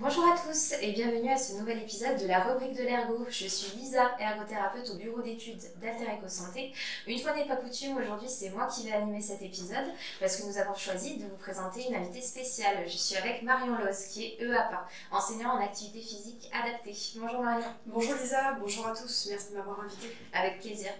Bonjour à tous et bienvenue à ce nouvel épisode de la rubrique de l'ergo. Je suis Lisa, ergothérapeute au bureau d'études d'Alter Eco Santé. Une fois n'est pas coutume, aujourd'hui c'est moi qui vais animer cet épisode parce que nous avons choisi de vous présenter une invitée spéciale. Je suis avec Marion Loz qui est EAPA, enseignant en activité physique adaptée. Bonjour Marion. Bonjour Lisa, bonjour à tous, merci de m'avoir invitée. Avec plaisir.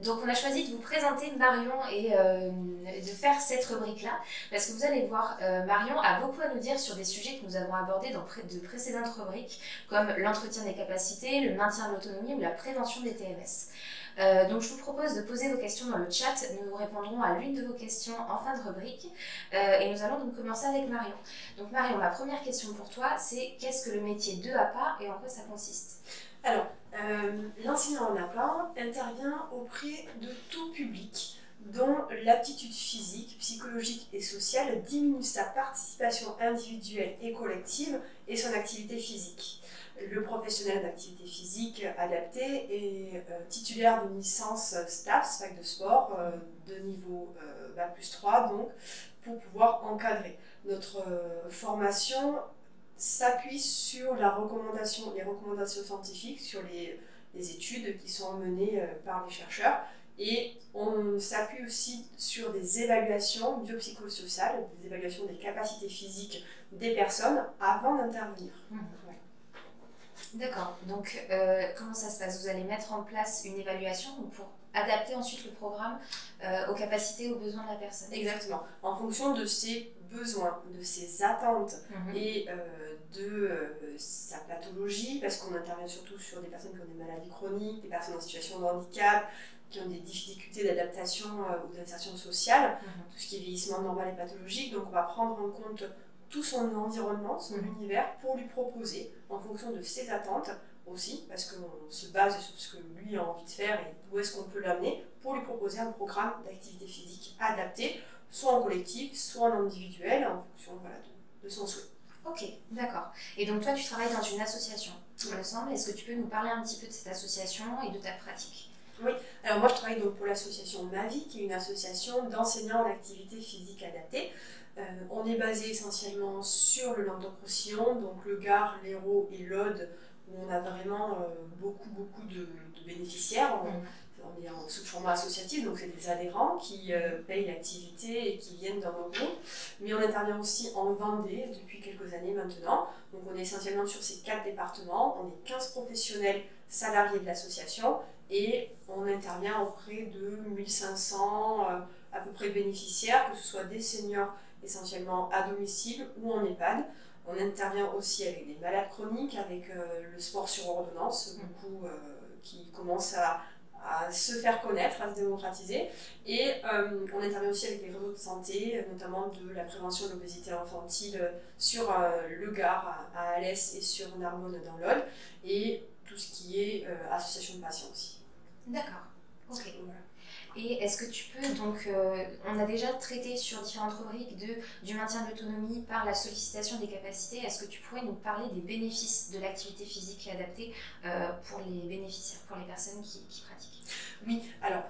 Donc on a choisi de vous présenter Marion et de faire cette rubrique-là parce que vous allez voir, Marion a beaucoup à nous dire sur des sujets que nous avons abordés dans de précédentes rubriques comme l'entretien des capacités, le maintien de l'autonomie ou la prévention des TMS. Donc je vous propose de poser vos questions dans le chat, nous répondrons à l'une de vos questions en fin de rubrique et nous allons donc commencer avec Marion. Donc Marion, ma première question pour toi, c'est qu'est-ce que le métier d'EAPA et en quoi ça consiste ? Alors, l'enseignant en APA intervient auprès de tout public dont l'aptitude physique, psychologique et sociale diminue sa participation individuelle et collective et son activité physique. Le professionnel d'activité physique adaptée est titulaire d'une licence STAPS, fac de sport, de niveau Bac+3, donc, pour pouvoir encadrer. Notre formation s'appuie sur les recommandations scientifiques, sur les études qui sont menées par les chercheurs. Et on s'appuie aussi sur des évaluations biopsychosociales, des évaluations des capacités physiques des personnes avant d'intervenir. Ouais. D'accord, donc comment ça se passe ? Vous allez mettre en place une évaluation pour adapter ensuite le programme aux capacités, aux besoins de la personne. Exactement, en fonction de ses besoins, de ses attentes et de sa pathologie, parce qu'on intervient surtout sur des personnes qui ont des maladies chroniques, des personnes en situation de handicap, qui ont des difficultés d'adaptation ou d'insertion sociale, tout ce qui est vieillissement normal et pathologique. Donc on va prendre en compte tout son environnement, son univers, pour lui proposer, en fonction de ses attentes aussi, parce qu'on se base sur ce que lui a envie de faire et où est-ce qu'on peut l'amener, pour lui proposer un programme d'activité physique adapté, soit en collectif, soit en individuel, en fonction de son souhait. Ok, d'accord. Et donc toi, tu travailles dans une association, il me semble. Est-ce que tu peux nous parler un petit peu de cette association et de ta pratique ? Oui, alors moi je travaille donc pour l'association MAVI, qui est une association d'enseignants en activité physique adaptée. On est basé essentiellement sur le Languedoc-Roussillon, donc le Gard, l'Hérault et l'Aude, où on a vraiment beaucoup de bénéficiaires. On est en sous format associatif, donc c'est des adhérents qui payent l'activité et qui viennent dans nos groupes. Mais on intervient aussi en Vendée depuis quelques années maintenant. Donc on est essentiellement sur ces 4 départements. On est 15 professionnels salariés de l'association et on intervient auprès de 1500 à peu près bénéficiaires, que ce soit des seniors essentiellement à domicile ou en EHPAD. On intervient aussi avec des malades chroniques, avec le sport sur ordonnance, beaucoup qui commence à se faire connaître, à se démocratiser. Et on intervient aussi avec les réseaux de santé, notamment de la prévention de l'obésité infantile sur le Gard, à Alès et sur Narbonne dans l'Aude, et tout ce qui est association de patients aussi. D'accord, ok. Voilà. Et est-ce que tu peux, donc, on a déjà traité sur différentes rubriques du maintien de l'autonomie par la sollicitation des capacités. Est-ce que tu pourrais nous parler des bénéfices de l'activité physique adaptée pour les bénéficiaires, pour les personnes qui pratiquent ? Oui, alors,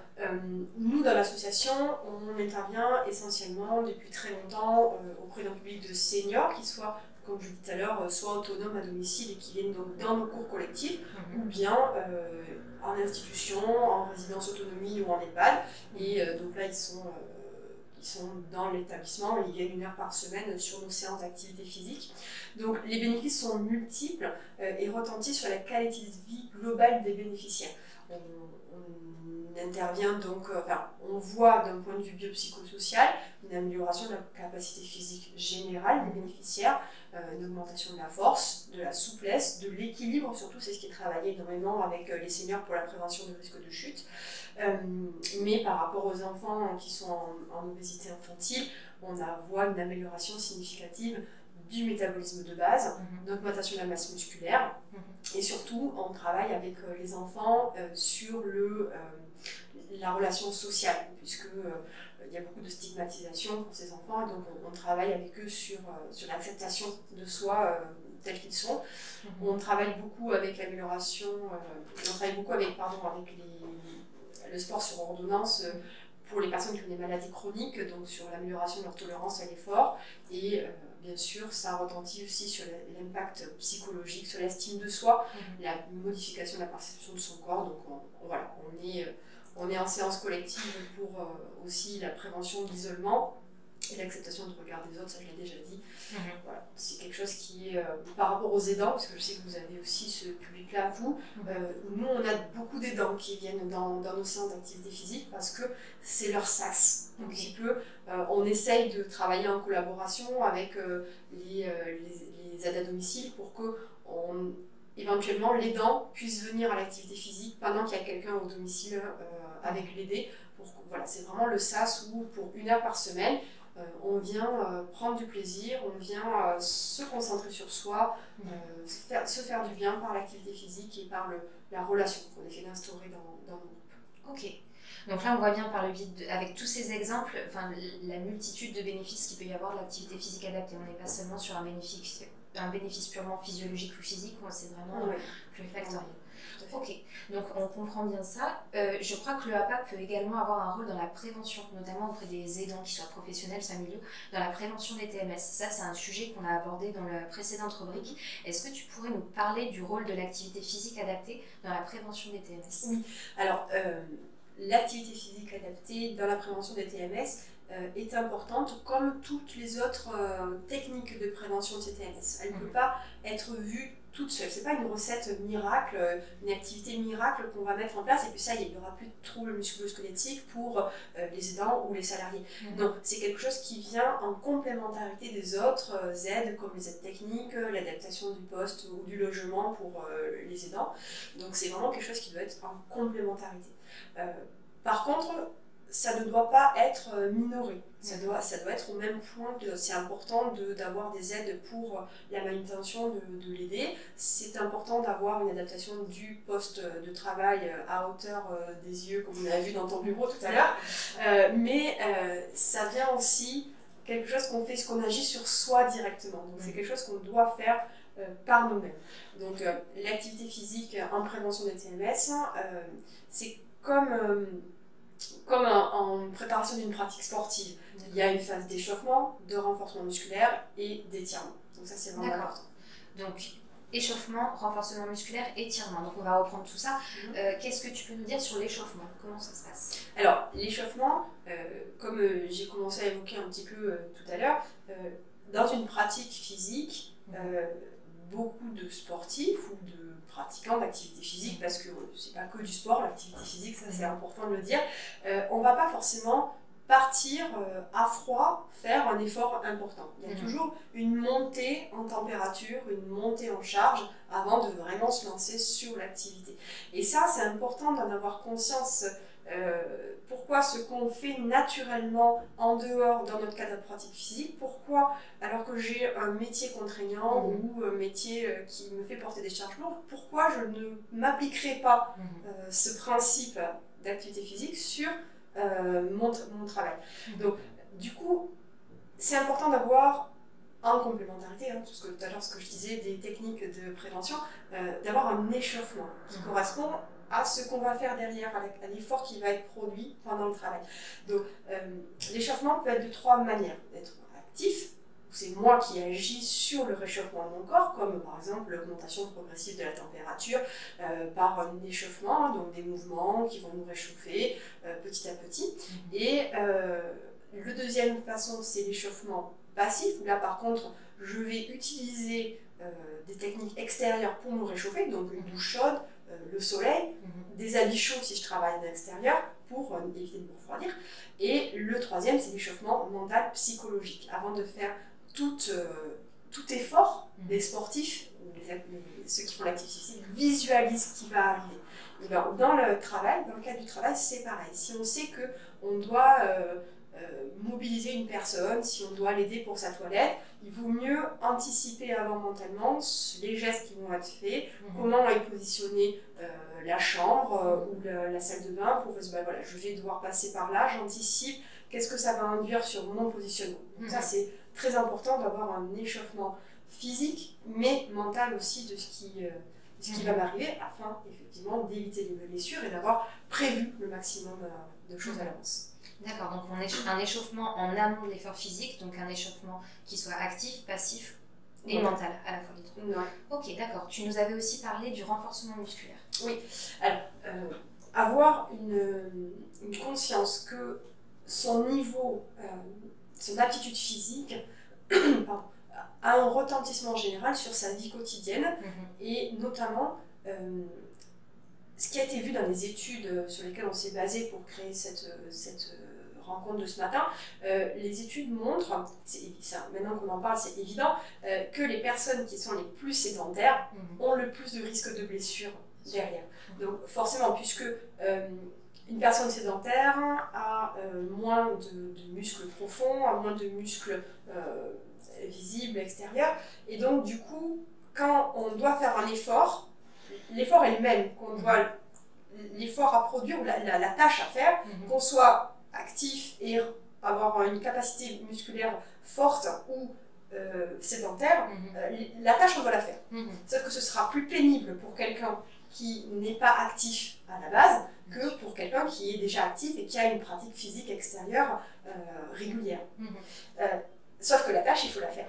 nous dans l'association, on intervient essentiellement depuis très longtemps auprès d'un public de seniors qui soient, comme je vous disais tout à l'heure, soit autonomes à domicile et qui viennent donc dans nos cours collectifs, ou bien en institution, en résidence autonomie ou en EHPAD. Et donc là, ils sont dans l'établissement et ils viennent 1 heure par semaine sur nos séances d'activité physique. Donc les bénéfices sont multiples et retentissent sur la qualité de vie globale des bénéficiaires. On intervient donc, on voit d'un point de vue biopsychosocial une amélioration de la capacité physique générale des bénéficiaires, une augmentation de la force, de la souplesse, de l'équilibre, surtout c'est ce qui est travaillé énormément avec les seniors pour la prévention du risque de chute. Mais par rapport aux enfants qui sont en obésité infantile, on voit une amélioration significative du métabolisme de base, d'augmentation de la masse musculaire, et surtout on travaille avec les enfants sur la relation sociale, puisque il y a beaucoup de stigmatisation pour ces enfants, et donc on travaille avec eux sur l'acceptation de soi tels qu'ils sont. On travaille beaucoup avec l'amélioration, le sport sur ordonnance pour les personnes qui ont des maladies chroniques, donc sur l'amélioration de leur tolérance à l'effort. Et bien sûr, ça retentit aussi sur l'impact psychologique, sur l'estime de soi, la modification de la perception de son corps. Donc voilà, on est en séance collective pour aussi la prévention de l'isolement et l'acceptation du regard des autres, ça je l'ai déjà dit. Voilà, c'est quelque chose qui est par rapport aux aidants, parce que je sais que vous avez aussi ce public-là, vous, nous on a beaucoup d'aidants qui viennent dans nos séances d'activité physique parce que c'est leur sas. Un petit peu, on essaye de travailler en collaboration avec les aides à domicile pour que éventuellement l'aidant puisse venir à l'activité physique pendant qu'il y a quelqu'un au domicile avec l'aidé. Voilà, c'est vraiment le sas où pour 1 heure par semaine, on vient prendre du plaisir, on vient se concentrer sur soi, se faire du bien par l'activité physique et par la relation qu'on essaie d'instaurer dans nos groupes. Ok. Donc là, on voit bien par le biais avec tous ces exemples, enfin, la multitude de bénéfices qu'il peut y avoir de l'activité physique adaptée. On n'est pas seulement sur un bénéfice purement physiologique ou physique, c'est vraiment plurifactoriel. Ok, donc on comprend bien ça. Je crois que le APA peut également avoir un rôle dans la prévention, notamment auprès des aidants, qu'ils soient professionnels, familiaux, dans la prévention des TMS. Ça, c'est un sujet qu'on a abordé dans la précédente rubrique. Est-ce que tu pourrais nous parler du rôle de l'activité physique adaptée dans la prévention des TMS? Oui, alors l'activité physique adaptée dans la prévention des TMS est importante comme toutes les autres techniques de prévention de ces TMS. Elle ne peut pas être vue toute seule. Ce n'est pas une recette miracle, une activité miracle qu'on va mettre en place et puis ça, il n'y aura plus de troubles musculo-squelettiques pour les aidants ou les salariés. Non, c'est quelque chose qui vient en complémentarité des autres aides comme les aides techniques, l'adaptation du poste ou du logement pour les aidants. Donc c'est vraiment quelque chose qui doit être en complémentarité. Par contre, ça ne doit pas être minoré. Ça doit être au même point. C'est important d'avoir des aides pour la manutention de l'aider. C'est important d'avoir une adaptation du poste de travail à hauteur des yeux, comme on a vu dans ton bureau tout à l'heure. Mais ça vient aussi quelque chose qu'on agit sur soi directement. Donc c'est quelque chose qu'on doit faire par nous-mêmes. Donc l'activité physique en prévention des TMS, c'est comme en préparation d'une pratique sportive. Il y a une phase d'échauffement, de renforcement musculaire et d'étirement. Donc ça, c'est vraiment important. Donc, échauffement, renforcement musculaire, étirement. Donc on va reprendre tout ça. Qu'est-ce que tu peux nous dire sur l'échauffement? Comment ça se passe? Alors, l'échauffement, comme j'ai commencé à évoquer un petit peu tout à l'heure, dans une pratique physique, beaucoup de sportifs ou de pratiquants d'activité physique, parce que c'est pas que du sport, l'activité physique, ça c'est important de le dire, on va pas forcément partir à froid, faire un effort important. Il y a toujours une montée en température, une montée en charge avant de vraiment se lancer sur l'activité. Et ça, c'est important d'en avoir conscience. Pourquoi ce qu'on fait naturellement en dehors dans notre cadre de pratique physique, pourquoi alors que j'ai un métier contraignant ou un métier qui me fait porter des charges lourdes, pourquoi je ne m'appliquerai pas ce principe d'activité physique sur mon travail. Donc du coup, c'est important d'avoir en complémentarité, tout à l'heure ce que je disais des techniques de prévention, d'avoir un échauffement qui correspond à ce qu'on va faire derrière, à l'effort qui va être produit pendant le travail. Donc l'échauffement peut être de 3 manières. Être actif, c'est moi qui agis sur le réchauffement de mon corps, comme par exemple l'augmentation progressive de la température par un échauffement, donc des mouvements qui vont nous réchauffer petit à petit. Et la deuxième façon, c'est l'échauffement passif, où là par contre, je vais utiliser des techniques extérieures pour me réchauffer, donc une douche chaude, le soleil, des habits chauds si je travaille à l'extérieur pour éviter de me refroidir. Et le troisième, c'est l'échauffement mental psychologique. Avant de faire tout effort, les sportifs, ceux qui font l'activité physique, visualisent ce qui va arriver. Et ben, dans le cadre du travail, c'est pareil. Si on sait qu'on doit mobiliser une personne, si on doit l'aider pour sa toilette, il vaut mieux anticiper avant mentalement les gestes qui vont être faits, comment est positionnée la chambre ou la salle de bain pour dire, voilà, je vais devoir passer par là, j'anticipe, qu'est-ce que ça va induire sur mon positionnement. Donc ça, c'est très important d'avoir un échauffement physique, mais mental aussi de ce qui va m'arriver, afin effectivement d'éviter les blessures et d'avoir prévu le maximum de choses à l'avance. D'accord, donc un échauffement en amont de l'effort physique, donc un échauffement qui soit actif, passif et mental à la fois. Ouais. Ok, d'accord. Tu nous avais aussi parlé du renforcement musculaire. Oui, alors, avoir une conscience que son niveau, son aptitude physique pardon, a un retentissement général sur sa vie quotidienne et notamment ce qui a été vu dans les études sur lesquelles on s'est basé pour créer cette rencontre de ce matin, les études montrent, maintenant qu'on en parle c'est évident, que les personnes qui sont les plus sédentaires ont le plus de risques de blessures derrière. Donc forcément, puisque une personne sédentaire a moins de muscles profonds, a moins de muscles visibles, extérieurs, et donc du coup, quand on doit faire un effort, l'effort est le même, l'effort à produire, ou la tâche à faire, qu'on soit actif et avoir une capacité musculaire forte ou sédentaire, la tâche on doit la faire. Sauf que ce sera plus pénible pour quelqu'un qui n'est pas actif à la base que pour quelqu'un qui est déjà actif et qui a une pratique physique extérieure régulière. Sauf que la tâche, il faut la faire,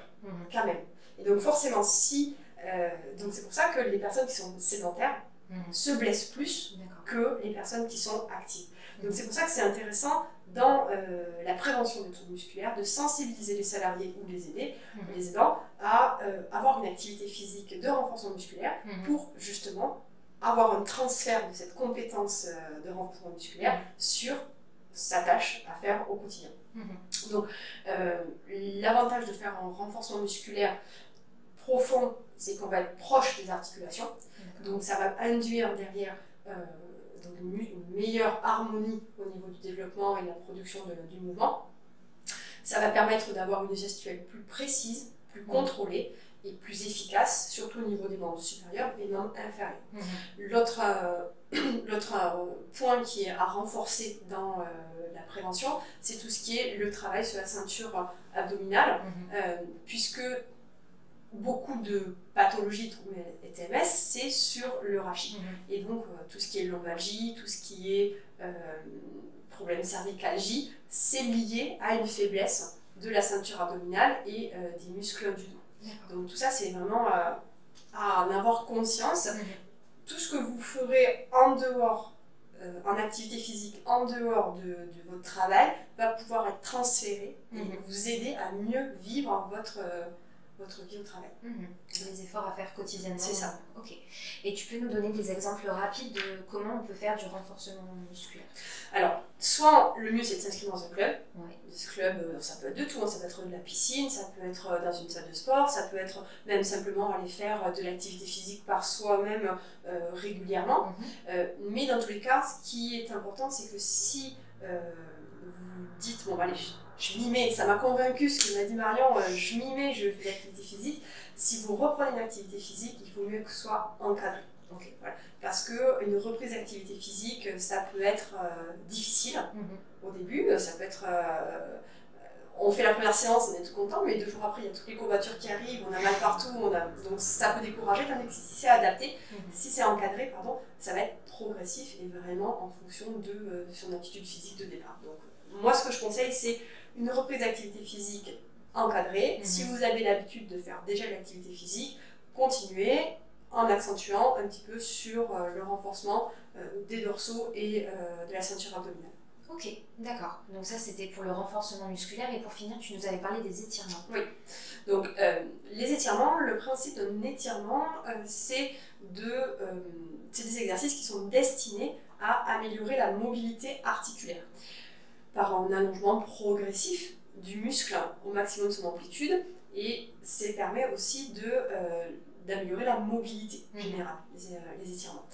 quand même. Et donc forcément, donc c'est pour ça que les personnes qui sont sédentaires se blessent plus que les personnes qui sont actives. Donc c'est pour ça que c'est intéressant dans la prévention des troubles musculaires de sensibiliser les salariés ou les aidants à avoir une activité physique de renforcement musculaire pour justement avoir un transfert de cette compétence de renforcement musculaire sur sa tâche à faire au quotidien. Donc l'avantage de faire un renforcement musculaire profond, c'est qu'on va être proche des articulations, donc ça va induire derrière donc une meilleure harmonie au niveau du développement et de la production du mouvement. Ça va permettre d'avoir une gestuelle plus précise, plus contrôlée et plus efficace, surtout au niveau des membres supérieurs et membres inférieurs. L'autre point qui est à renforcer dans la prévention, c'est tout ce qui est le travail sur la ceinture abdominale, puisque beaucoup de pathologies et TMS, c'est sur le rachis. Et donc, tout ce qui est lombalgie, tout ce qui est problème cervicalgie, c'est lié à une faiblesse de la ceinture abdominale et des muscles du dos. Donc, tout ça, c'est vraiment à en avoir conscience. Tout ce que vous ferez en dehors, en activité physique, en dehors de votre travail, va pouvoir être transféré et vous aider à mieux vivre votre vie au travail. Les efforts à faire quotidiennement. C'est ça. Ok. Et tu peux nous donner des exemples rapides de comment on peut faire du renforcement musculaire? Alors, soit le mieux c'est de s'inscrire dans un club. Ce club, ça peut être de tout, ça peut être de la piscine, ça peut être dans une salle de sport, ça peut être même simplement aller faire de l'activité physique par soi-même régulièrement. Mais dans tous les cas, ce qui est important, c'est que si vous dites, bon, allez, je m'y mets, ça m'a convaincu ce que m'a dit Marion, je m'y mets, je fais l'activité physique. Si vous reprenez une activité physique, il faut mieux que ce soit encadré. Voilà. Parce qu'une reprise d'activité physique, ça peut être difficile au début, ça peut être... on fait la première séance, on est tout content, mais 2 jours après, il y a toutes les courbatures qui arrivent, on a mal partout, donc ça peut décourager, tandis que si c'est adapté, si c'est encadré, ça va être progressif et vraiment en fonction de son aptitude physique de départ. Donc, moi, ce que je conseille, c'est une reprise d'activité physique encadrée. Si vous avez l'habitude de faire déjà l'activité physique, continuez en accentuant un petit peu sur le renforcement des dorsaux et de la ceinture abdominale. Ok, d'accord. Donc ça, c'était pour le renforcement musculaire. Et pour finir, tu nous avais parlé des étirements. Oui. Donc, les étirements, le principe d'un étirement, c'est des exercices qui sont destinés à améliorer la mobilité articulaire par un allongement progressif du muscle au maximum de son amplitude, et ça permet aussi d'améliorer la mobilité générale, les étirements.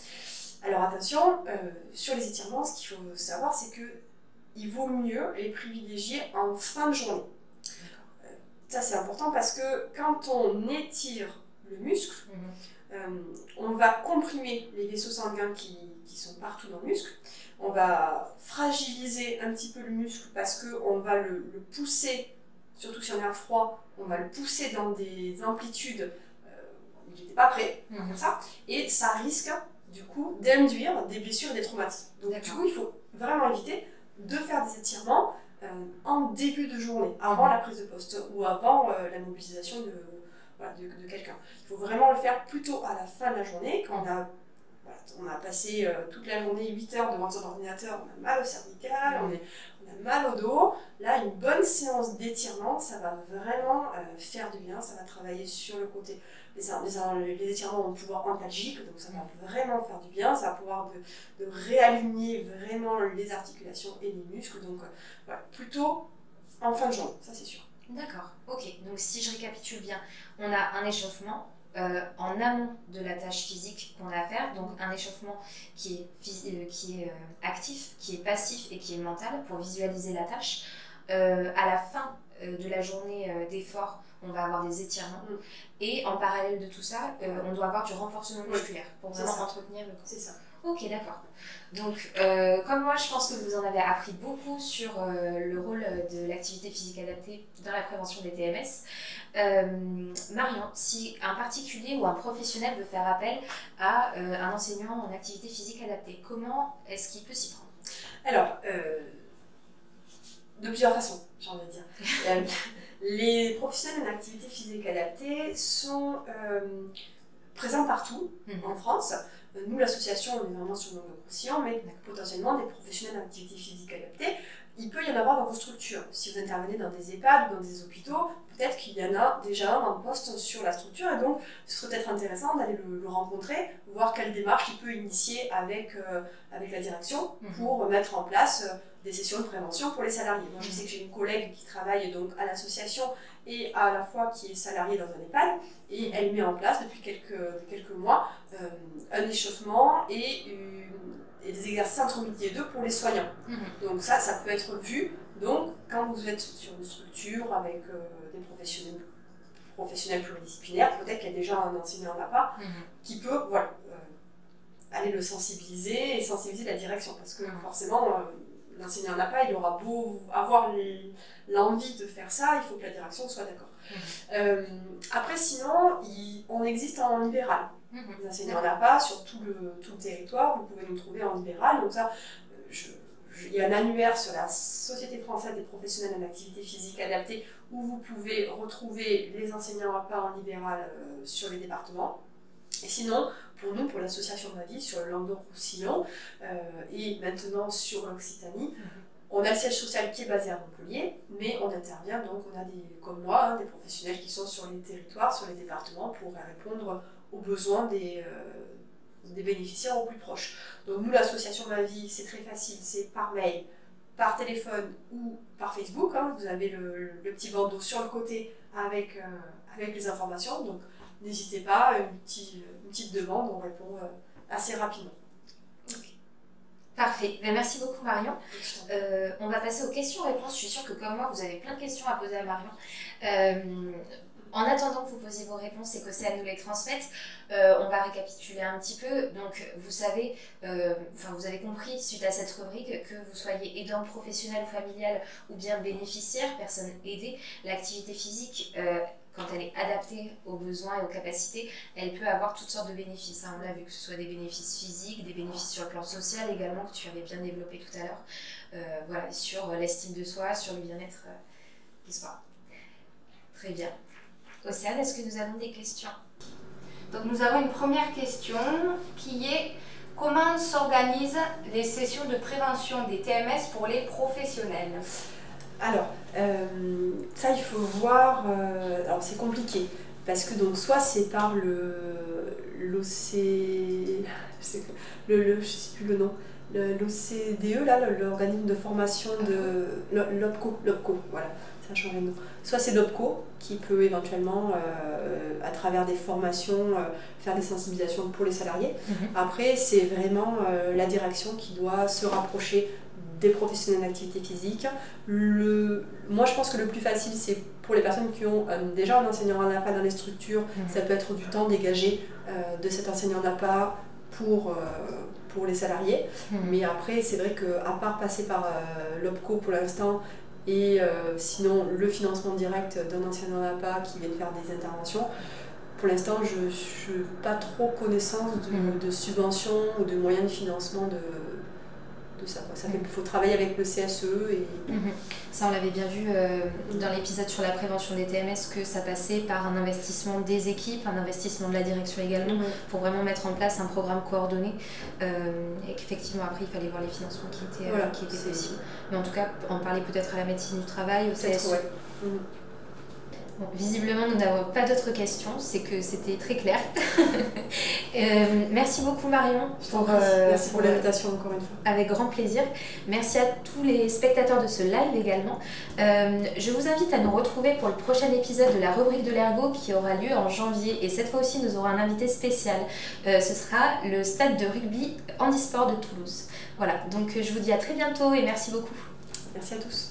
Alors attention, sur les étirements, ce qu'il faut savoir, c'est qu'il vaut mieux les privilégier en fin de journée. Ça c'est important parce que quand on étire le muscle, on va comprimer les vaisseaux sanguins qui sont partout dans le muscle, on va fragiliser un petit peu le muscle parce qu'on va le pousser, surtout si on est à froid, on va le pousser dans des amplitudes où il n'était pas prêt à faire ça, et ça risque du coup d'induire des blessures et des traumatismes. Donc du coup, il faut vraiment éviter de faire des étirements en début de journée, avant la prise de poste ou avant la mobilisation de quelqu'un. Il faut vraiment le faire plutôt à la fin de la journée, quand on a passé toute la journée 8 heures devant son ordinateur, on a mal au cervical, on a mal au dos. Là, une bonne séance d'étirement, ça va vraiment faire du bien, ça va travailler sur le côté. Les étirements ont un pouvoir antalgique, donc ça va vraiment faire du bien, ça va pouvoir de réaligner vraiment les articulations et les muscles, donc plutôt en fin de journée, ça c'est sûr. D'accord, ok. Donc si je récapitule bien, on a un échauffement en amont de la tâche physique qu'on a à faire, donc un échauffement qui est actif, qui est passif et qui est mental pour visualiser la tâche. À la fin de la journée d'effort, on va avoir des étirements. Et en parallèle de tout ça, on doit avoir du renforcement musculaire pour vraiment entretenir le corps. C'est ça. Ok, d'accord. Donc, comme moi, je pense que vous en avez appris beaucoup sur le rôle de l'activité physique adaptée dans la prévention des TMS. Marion, si un particulier ou un professionnel veut faire appel à un enseignant en activité physique adaptée, comment est-ce qu'il peut s'y prendre? Alors, de plusieurs façons, j'ai envie de dire. Les professionnels en activité physique adaptée sont présents partout en France. Nous, l'association, on est vraiment sur le nombre de conscients, mais potentiellement des professionnels en activité physique adaptée, il peut y en avoir dans vos structures. Si vous intervenez dans des EHPAD ou dans des hôpitaux, peut-être qu'il y en a déjà un en poste sur la structure, et donc ce serait peut-être intéressant d'aller le rencontrer, voir quelle démarche il peut initier avec la direction pour mettre en place des sessions de prévention pour les salariés. Moi, je sais que j'ai une collègue qui travaille donc à l'association et à la fois qui est salariée dans un EHPAD, et elle met en place depuis quelques mois un échauffement et des exercices entre midi et deux pour les soignants. Donc ça peut être vu. Donc quand vous êtes sur une structure avec des professionnels pluridisciplinaires, peut-être qu'il y a déjà un enseignant là-bas qui peut aller le sensibiliser et sensibiliser la direction, parce que forcément l'enseignant n'a pas, il aura beau avoir l'envie de faire ça, il faut que la direction soit d'accord. Après, sinon, on existe en libéral. Les enseignants n'ont pas sur tout le territoire, vous pouvez nous trouver en libéral. Donc ça, il y a un annuaire sur la Société française des professionnels en activité physique adaptée où vous pouvez retrouver les enseignants à part en libéral sur les départements. Et sinon, pour nous, pour l'association Ma Vie, sur le Languedoc-Roussillon et maintenant sur l'Occitanie, on a le siège social qui est basé à Montpellier, mais on intervient, donc on a comme moi, des professionnels qui sont sur les territoires, sur les départements, pour répondre aux besoins des bénéficiaires au plus proche. Donc nous, l'association Ma Vie, c'est très facile, c'est par mail, par téléphone ou par Facebook. Vous avez le petit bandeau sur le côté avec les informations, donc n'hésitez pas, une petite demande, on répond assez rapidement. Parfait. Merci beaucoup Marion. On va passer aux questions-réponses. Je suis sûre que comme moi, vous avez plein de questions à poser à Marion. En attendant que vous posiez vos réponses et qu'Océane nous les transmette, on va récapituler un petit peu. Donc, vous savez, vous avez compris, suite à cette rubrique, que vous soyez aidant professionnel ou familial ou bien bénéficiaire, personne aidée, l'activité physique, quand elle est adaptée aux besoins et aux capacités, elle peut avoir toutes sortes de bénéfices. On l'a vu, que ce soit des bénéfices physiques, des bénéfices sur le plan social également, que tu avais bien développé tout à l'heure, sur l'estime de soi, sur le bien-être du soi. Très bien. Océane, est-ce que nous avons des questions? Donc nous avons une première question qui est: comment s'organisent les sessions de prévention des TMS pour les professionnels? Alors, ça il faut voir, alors c'est compliqué, parce que donc soit c'est par je sais plus le nom, l'OCDE, là, l'organisme de formation de l'OPCO, voilà, ça a changé de nom. Soit c'est l'OPCO qui peut éventuellement, à travers des formations, faire des sensibilisations pour les salariés. Après, c'est vraiment la direction qui doit se rapprocher des professionnels d'activité physique. Moi, je pense que le plus facile, c'est pour les personnes qui ont déjà un enseignant en APA dans les structures, ça peut être du temps dégagé de cet enseignant en APA pour les salariés. Mais après, c'est vrai qu'à part passer par l'OPCO pour l'instant, et sinon le financement direct d'un enseignant en APA qui vient faire des interventions, pour l'instant, je n'ai pas trop connaissance de subventions ou de moyens de financement de de ça, quoi. Il faut travailler avec le CSE et... Ça, on l'avait bien vu dans l'épisode sur la prévention des TMS, que ça passait par un investissement des équipes, un investissement de la direction également, pour vraiment mettre en place un programme coordonné. Et qu'effectivement, après, il fallait voir les financements qui étaient possibles. Mais en tout cas, en parler peut-être à la médecine du travail, au CSE. Bon, visiblement, nous n'avons pas d'autres questions, c'est que c'était très clair. Merci beaucoup Marion merci pour l'invitation encore une fois. Avec grand plaisir. Merci à tous les spectateurs de ce live également. Je vous invite à nous retrouver pour le prochain épisode de la rubrique de l'ergo qui aura lieu en janvier. Et cette fois aussi, nous aurons un invité spécial. Ce sera le stade de rugby handisport de Toulouse. Voilà, donc je vous dis à très bientôt et merci beaucoup. Merci à tous.